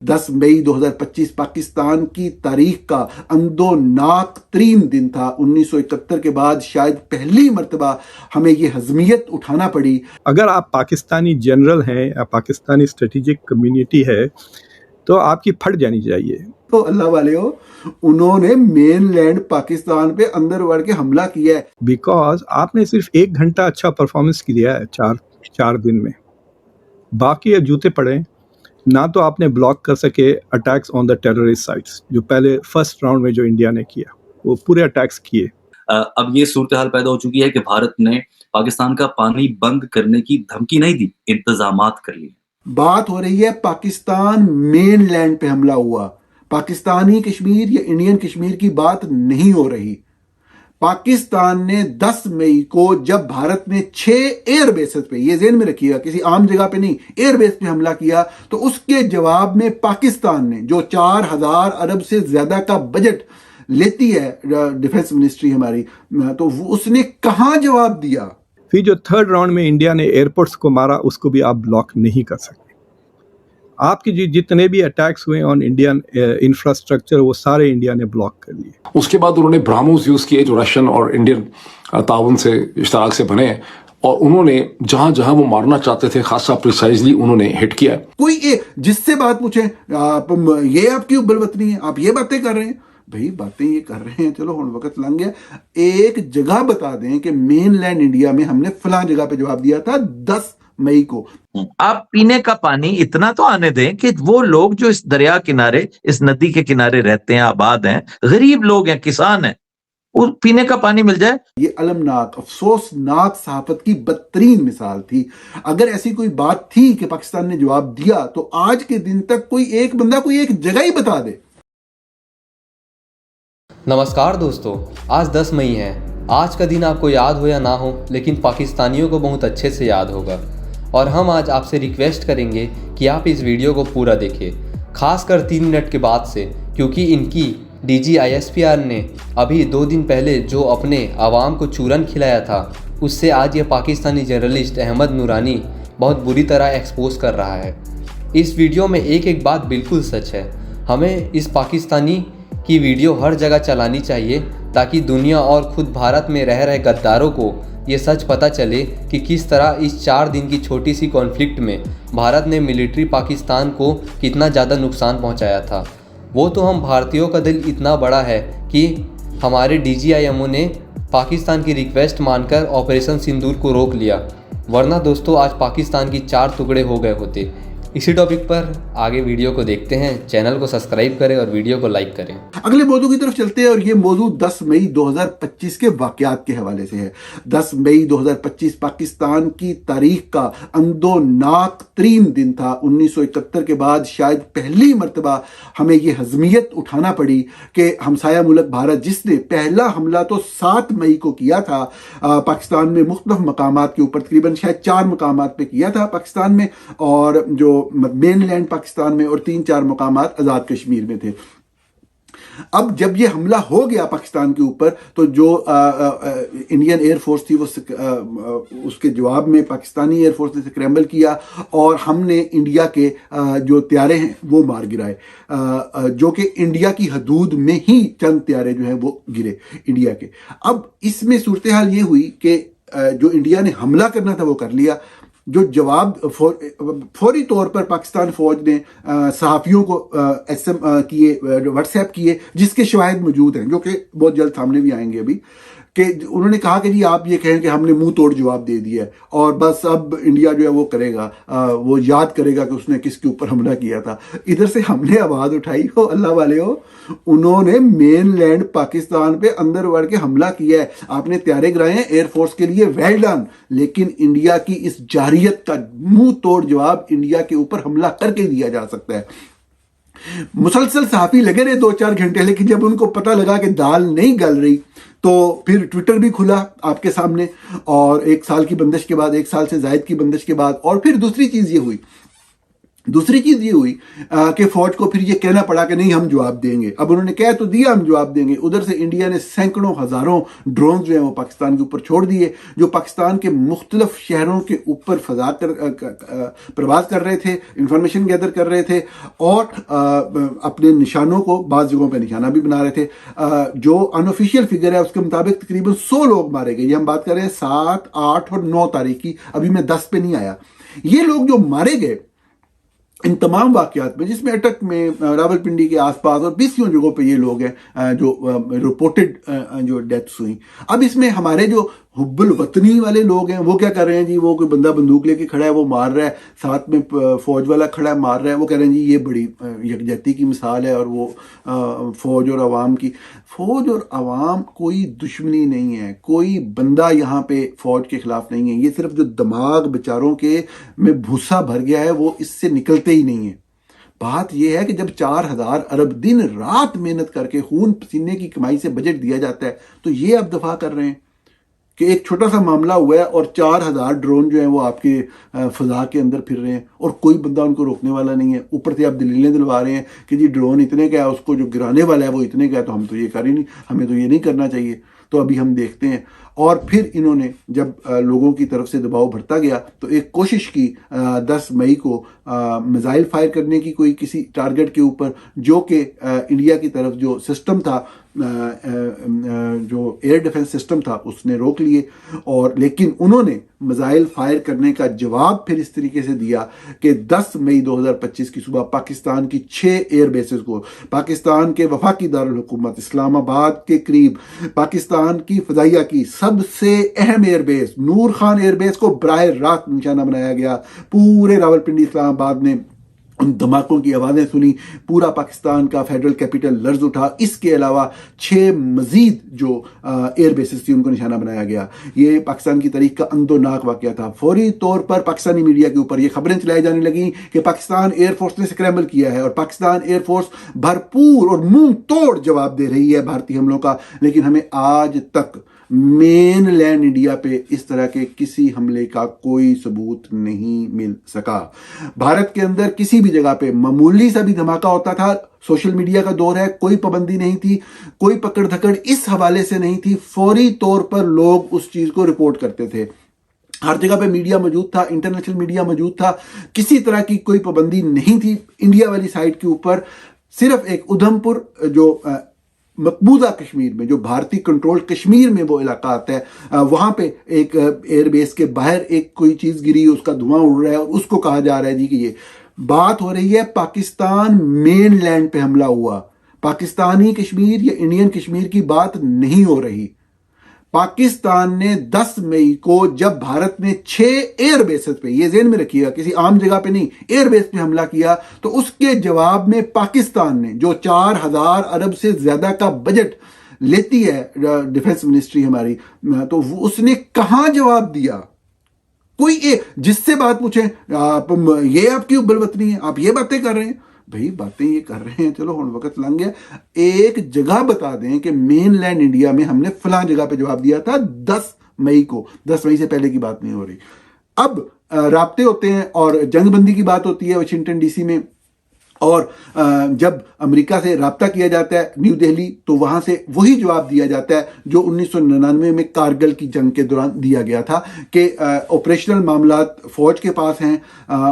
10 मई 2025 पाकिस्तान की तारीख का अंदोनाक तरीन दिन था। 1971 के बाद शायद पहली मर्तबा हमें ये हजमियत उठाना पड़ी। अगर आप पाकिस्तानी जनरल हैं या पाकिस्तानी स्ट्रेटेजिक कम्युनिटी है तो आपकी फट जानी चाहिए। तो अल्लाह वाले हो, उन्होंने मेनलैंड पाकिस्तान पे अंदर बढ़ के हमला किया है। बिकॉज आपने सिर्फ 1 घंटा अच्छा परफॉर्मेंस किया है चार दिन में, बाकी अब जूते पड़े। ना तो आपने ब्लॉक कर सके attacks on the terrorist sites, जो पहले फर्स्ट राउंड में जो इंडिया ने किया, वो पूरे अटैक्स किए। अब ये सूरत हाल पैदा हो चुकी है कि भारत ने पाकिस्तान का पानी बंद करने की धमकी नहीं दी, इंतजामात कर लिए। बात हो रही है पाकिस्तान मेनलैंड पे हमला हुआ, पाकिस्तानी कश्मीर या इंडियन कश्मीर की बात नहीं हो रही। पाकिस्तान ने 10 मई को जब भारत में 6 एयरबेसेस पे, ये ज़हन में रखिएगा, किसी आम जगह पे नहीं, एयरबेस पे हमला किया, तो उसके जवाब में पाकिस्तान ने, जो 4000 अरब से ज्यादा का बजट लेती है डिफेंस मिनिस्ट्री हमारी, तो उसने कहां जवाब दिया। फिर जो थर्ड राउंड में इंडिया ने एयरपोर्ट्स को मारा, उसको भी आप ब्लॉक नहीं कर सकते। आपके जितने भी अटैक्स हुए ऑन इंडियन इंफ्रास्ट्रक्चर, वो सारे इंडिया ने ब्लॉक कर लिए। उसके बाद उन्होंने ब्राह्मोस यूज किए जो रशियन और इंडियन ताउन से इश्तराक से बने, और उन्होंने जहां जहां वो मारना चाहते थे खासा प्रिसाइजली उन्होंने हिट किया। कोई जिससे बात पूछे, ये आपकी बलवतनी है, आप ये बातें कर रहे हैं, भाई बातें ये कर रहे हैं, चलो हम वक्त लंघ गया, एक जगह बता दें कि मेनलैंड इंडिया में हमने फलां जगह पे जवाब दिया था 10 मई को। आप पीने का पानी इतना तो आने दें कि वो लोग जो इस दरिया किनारे, इस नदी के किनारे रहते हैं, आबाद हैं, गरीब लोग हैं, किसान हैं, और पीने का पानी मिल जाए। ये अलमनाक, अफसोसनाक सहाफत की बदतरीन मिसाल थी। अगर ऐसी कोई बात थी कि पाकिस्तान ने जवाब दिया, तो आज के दिन तक कोई एक बंदा कोई एक जगह ही बता दे। नमस्कार दोस्तों, आज 10 मई है। आज का दिन आपको याद हो या ना हो, लेकिन पाकिस्तानियों को बहुत अच्छे से याद होगा। और हम आज आपसे रिक्वेस्ट करेंगे कि आप इस वीडियो को पूरा देखिए, खासकर 3 मिनट के बाद से, क्योंकि इनकी डीजी ISPR ने अभी 2 दिन पहले जो अपने आवाम को चूरन खिलाया था, उससे आज ये पाकिस्तानी जर्नलिस्ट अहमद नूरानी बहुत बुरी तरह एक्सपोज कर रहा है। इस वीडियो में एक एक बात बिल्कुल सच है। हमें इस पाकिस्तानी की वीडियो हर जगह चलानी चाहिए, ताकि दुनिया और ख़ुद भारत में रह रहे गद्दारों को ये सच पता चले कि किस तरह इस 4 दिन की छोटी सी कॉन्फ्लिक्ट में भारत ने मिलिट्री पाकिस्तान को कितना ज़्यादा नुकसान पहुंचाया था। वो तो हम भारतीयों का दिल इतना बड़ा है कि हमारे DGIMO ने पाकिस्तान की रिक्वेस्ट मानकर ऑपरेशन सिंदूर को रोक लिया, वरना दोस्तों आज पाकिस्तान की 4 टुकड़े हो गए होते। इसी टॉपिक पर आगे वीडियो को देखते हैं। चैनल को सब्सक्राइब करें और वीडियो को लाइक करें। अगले मौजू की तरफ चलते हैं, और ये मौजू 10 मई 2025 के वाकयात के हवाले से है। 10 मई 2025 पाकिस्तान की तारीख का अंदोनाक तरीन दिन था। 1971 के बाद शायद पहली मर्तबा हमें ये हजमियत उठाना पड़ी कि हमसाया मुल्क भारत, जिसने पहला हमला तो 7 मई को किया था पाकिस्तान में मुख्तलिफ मकामात के ऊपर, तकरीबन शायद 4 मकामात पे किया था पाकिस्तान में, और जो मेनलैंड पाकिस्तान में, और 3-4 मकामात आज़ाद कश्मीर में थे। अब जब ये हमला हो गया पाकिस्तान के ऊपर, तो जो इंडियन एयरफोर्स थी वो उसके जवाब में पाकिस्तानी एयरफोर्स ने स्क्रैम्बल किया, और हमने इंडिया के जो त्यारे हैं वो मार गिराए, जो कि इंडिया की हदूद में ही चंद त्यारे जो हैं वो गिरे इंडिया के। अब इसमें सूरत हाल ये हुई कि जो इंडिया ने हमला करना था वो कर लिया। जो जवाब फौरी तौर पर पाकिस्तान फौज ने सहाफ़ियों को SM किए, व्हाट्सएप किए, जिसके शवाहिद मौजूद हैं, जो कि बहुत जल्द सामने भी आएंगे अभी, कि उन्होंने कहा कि जी आप ये कहें कि हमने मुंह तोड़ जवाब दे दिया है, और बस अब इंडिया जो है वो करेगा, वो याद करेगा कि उसने किसके ऊपर हमला किया था। इधर से हमने आवाज़ उठाई हो, अल्लाह वाले हो, उन्होंने मेनलैंड पाकिस्तान पे अंदर बढ़ के हमला किया है। आपने त्यारे गिराए हैं एयरफोर्स के लिए, वेल डन, लेकिन इंडिया की इस जारियत का मुंह तोड़ जवाब इंडिया के ऊपर हमला करके दिया जा सकता है। मुसलसल सहाफ़ी लगे रहे 2-4 घंटे, लेकिन जब उनको पता लगा कि दाल नहीं गल रही, तो फिर ट्विटर भी खुला आपके सामने, और 1 साल की बंदिश के बाद, 1 साल से ज़ायद की बंदिश के बाद। और फिर दूसरी चीज़ ये हुई दूसरी चीज ये हुई कि फौज को फिर ये कहना पड़ा कि नहीं हम जवाब देंगे। अब उन्होंने कह तो दिया हम जवाब देंगे, उधर से इंडिया ने सैकड़ों हजारों ड्रोन जो है वो पाकिस्तान के ऊपर छोड़ दिए, जो पाकिस्तान के मुख्तलिफ शहरों के ऊपर फजा कर प्रवास कर रहे थे, इंफॉर्मेशन गैदर कर रहे थे और अपने निशानों को बाज़ जगहों पर निशाना भी बना रहे थे। जो अनऑफिशियल फिगर है उसके मुताबिक तकरीबन 100 लोग मारे गए। ये हम बात कर रहे हैं 7, 8 और 9 तारीख की, अभी मैं 10 पे नहीं आया। ये लोग जो मारे गए इन तमाम वाकयात में, जिसमें अटक में, रावलपिंडी के आसपास और 20 जगहों पे ये लोग हैं जो रिपोर्टेड जो डेथ्स हुई। अब इसमें हमारे जो हुब्बुल वतनी वाले लोग हैं वो क्या कर रहे हैं जी, वो कोई बंदा बंदूक लेके खड़ा है वो मार रहा है, साथ में फौज वाला खड़ा है मार रहा है, वो कह रहे हैं जी ये बड़ी यकजहती की मिसाल है और वो फौज और अवाम की। फौज और अवाम कोई दुश्मनी नहीं है, कोई बंदा यहाँ पे फौज के खिलाफ नहीं है। ये सिर्फ जो दिमाग बेचारों के में भूसा भर गया है वो इससे निकलते ही नहीं है। बात यह है कि जब 4000 अरब दिन रात मेहनत करके खून पसीने की कमाई से बजट दिया जाता है तो ये आप दफा कर रहे हैं कि एक छोटा सा मामला हुआ है और 4000 ड्रोन जो है वो आपके फजा के अंदर फिर रहे हैं और कोई बंदा उनको रोकने वाला नहीं है। ऊपर से आप दलीलें दिलवा रहे हैं कि जी ड्रोन इतने का है, उसको जो गिराने वाला है वो इतने का है, तो हम तो ये कर ही नहीं, हमें तो ये नहीं करना चाहिए। तो अभी हम देखते हैं। और फिर इन्होंने जब लोगों की तरफ से दबाव बढ़ता गया तो एक कोशिश की 10 मई को मिसाइल फायर करने की कोई किसी टारगेट के ऊपर, जो कि इंडिया की तरफ जो सिस्टम था, जो एयर डिफेंस सिस्टम था उसने रोक लिए। और लेकिन उन्होंने मिसाइल फायर करने का जवाब फिर इस तरीके से दिया कि 10 मई 2025 की सुबह पाकिस्तान की 6 एयर बेसेस को, पाकिस्तान के वफाकी दारुल हुकूमत इस्लामाबाद के करीब पाकिस्तान की फजाइया की सबसे अहम एयरबेस नूर खान एयरबेस को बराह रास्त निशाना बनाया गया। पूरे रावलपिंडी इस्लामाबाद ने उन धमाकों की आवाज़ें सुनी, पूरा पाकिस्तान का फेडरल कैपिटल लर्ज उठा। इसके अलावा 6 मजीद जो एयर बेसिस थी उनको निशाना बनाया गया। ये पाकिस्तान की तारीख का अंदोनाक वाकया था। फौरी तौर पर पाकिस्तानी मीडिया के ऊपर ये खबरें चलाई जाने लगी कि पाकिस्तान एयरफोर्स ने स्क्रैम्बल किया है और पाकिस्तान एयरफोर्स भरपूर और मुंह तोड़ जवाब दे रही है भारतीय हमलों का। लेकिन हमें आज तक मेन लैंड इंडिया पे इस तरह के किसी हमले का कोई सबूत नहीं मिल सका। भारत के अंदर किसी भी जगह पे मामूली सा भी धमाका होता था, सोशल मीडिया का दौर है, कोई पाबंदी नहीं थी, कोई पकड़ धकड़ इस हवाले से नहीं थी। फौरी तौर पर लोग उस चीज को रिपोर्ट करते थे। हर जगह पे मीडिया मौजूद था, इंटरनेशनल मीडिया मौजूद था, किसी तरह की कोई पाबंदी नहीं थी इंडिया वाली साइड के ऊपर। सिर्फ एक उधमपुर जो मकबूजा कश्मीर में, जो भारतीय कंट्रोल कश्मीर में वो इलाका आता है, वहां पे एक एयरबेस के बाहर एक कोई चीज गिरी, उसका धुआं उड़ रहा है और उसको कहा जा रहा है जी कि ये बात हो रही है पाकिस्तान मेन लैंड पे हमला हुआ। पाकिस्तानी कश्मीर या इंडियन कश्मीर की बात नहीं हो रही। पाकिस्तान ने 10 मई को जब भारत ने 6 एयरबेसेस पे, ये ज़हन में रखिएगा किसी आम जगह पे नहीं, एयरबेस पे हमला किया, तो उसके जवाब में पाकिस्तान ने जो 4000 अरब से ज्यादा का बजट लेती है डिफेंस मिनिस्ट्री हमारी, तो उसने कहां जवाब दिया? कोई जिससे बात पूछे ये आपकी उबलवतनी है, आप ये बातें कर रहे हैं। भाई बातें ये कर रहे हैं, चलो हम वक्त लंघ गया, एक जगह बता दें कि मेन लैंड इंडिया में हमने फलां जगह पे जवाब दिया था 10 मई को। 10 मई से पहले की बात नहीं हो रही। अब राब्ते होते हैं और जंगबंदी की बात होती है वाशिंगटन डीसी में, और जब अमेरिका से राब्ता किया जाता है न्यू दिल्ली, तो वहां से वही जवाब दिया जाता है जो 1999 में कारगिल की जंग के दौरान दिया गया था कि ऑपरेशनल मामलात फौज के पास हैं।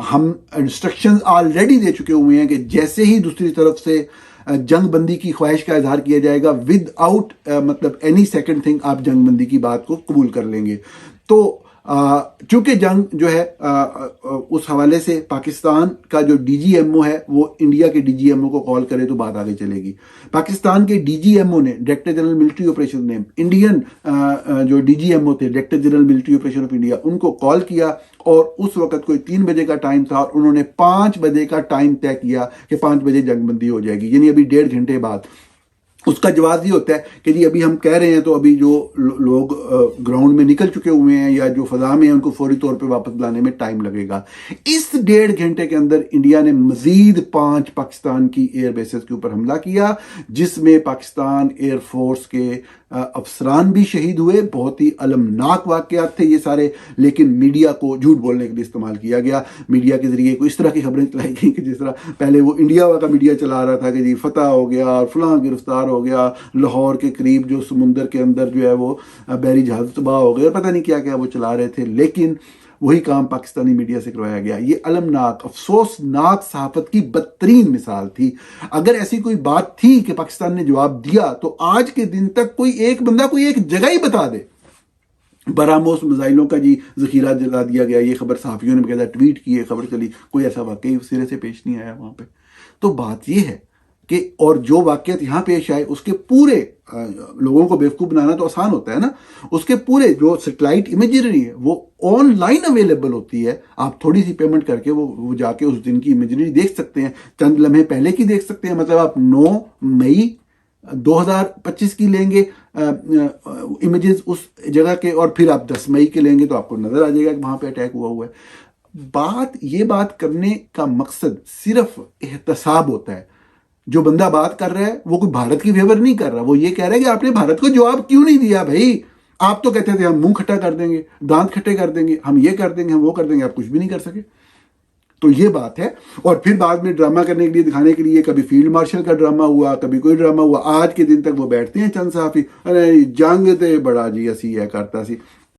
हम इंस्ट्रक्शंस ऑलरेडी दे चुके हुए हैं कि जैसे ही दूसरी तरफ से जंग बंदी की ख्वाहिश का इजहार किया जाएगा, विद आउट मतलब एनी सेकंड थिंग, आप जंग बंदी की बात को कबूल कर लेंगे। तो चूंकि जंग जो है उस हवाले से पाकिस्तान का जो डीजीएमओ है वो इंडिया के डीजीएमओ को कॉल करे तो बात आगे चलेगी। पाकिस्तान के डीजीएमओ ने, डायरेक्टर जनरल मिलिट्री ऑपरेशन ने, इंडियन जो डीजीएमओ थे, director general military operation of India, उनको कॉल किया और उस वक्त कोई 3 बजे का टाइम था और उन्होंने 5 बजे का टाइम तय किया कि 5 बजे जंगबंदी हो जाएगी, यानी अभी 1.5 घंटे बाद। उसका जवाब ये होता है कि जी अभी हम कह रहे हैं तो अभी जो लोग ग्राउंड में निकल चुके हुए हैं या जो फजा में हैं उनको फौरी तौर पे वापस लाने में टाइम लगेगा। इस 1.5 घंटे के अंदर इंडिया ने मजीद 5 पाकिस्तान की एयर बेसेस के ऊपर हमला किया, जिसमें पाकिस्तान एयरफोर्स के अफसरान भी शहीद हुए। बहुत ही अलमनाक वाकयात थे ये सारे, लेकिन मीडिया को झूठ बोलने के लिए इस्तेमाल किया गया। मीडिया के जरिए कोई इस तरह की खबरें चलाई गई कि जिस तरह पहले वो इंडिया का मीडिया चला रहा था कि जी फतह हो गया, फलां गिरफ्तार हो गया, लाहौर के करीब जो समुंदर के अंदर जो है वो बहरी जहाज तबाह हो गए, पता नहीं क्या क्या वो चला रहे थे, लेकिन वही काम पाकिस्तानी मीडिया से करवाया गया। ये अलमनाक, अफसोसनाक सहाफत की बदतरीन मिसाल थी। अगर ऐसी कोई बात थी कि पाकिस्तान ने जवाब दिया तो आज के दिन तक कोई एक बंदा कोई एक जगह ही बता दे। बरामोस मिसाइलों का जी जखीरा जला दिया गया, ये खबर सहाफियों ने बकायदा ट्वीट की है, खबर चली, कोई ऐसा वाकई सिरे से पेश नहीं आया वहां पे। तो बात ये है कि और जो वाकयात यहाँ पेश आए उसके पूरे लोगों को बेवकूफ़ बनाना तो आसान होता है ना, उसके पूरे जो सैटेलाइट इमेजरी है वो ऑनलाइन अवेलेबल होती है। आप थोड़ी सी पेमेंट करके वो जाके उस दिन की इमेजरी देख सकते हैं, चंद लम्हे पहले की देख सकते हैं। मतलब आप 9 मई 2025 की लेंगे इमेजेस उस जगह के, और फिर आप 10 मई के लेंगे तो आपको नजर आ जाएगा कि वहां पे अटैक हुआ है। ये बात करने का मकसद सिर्फ एहतसाब होता है। जो बंदा बात कर रहा है वो कोई भारत की फेवर नहीं कर रहा, वो ये कह रहा है कि आपने भारत को जवाब क्यों नहीं दिया भाई। आप तो कहते थे हम मुंह खट्टा कर देंगे, दांत खट्टे कर देंगे, हम ये कर देंगे, हम वो कर देंगे, आप कुछ भी नहीं कर सके। तो ये बात है। और फिर बाद में ड्रामा करने के लिए, दिखाने के लिए, कभी फील्ड मार्शल का ड्रामा हुआ, कभी कोई ड्रामा हुआ। आज के दिन तक वो बैठते हैं चंद साहबी, अरे जंग ते बड़ा जी असी यह करता सी।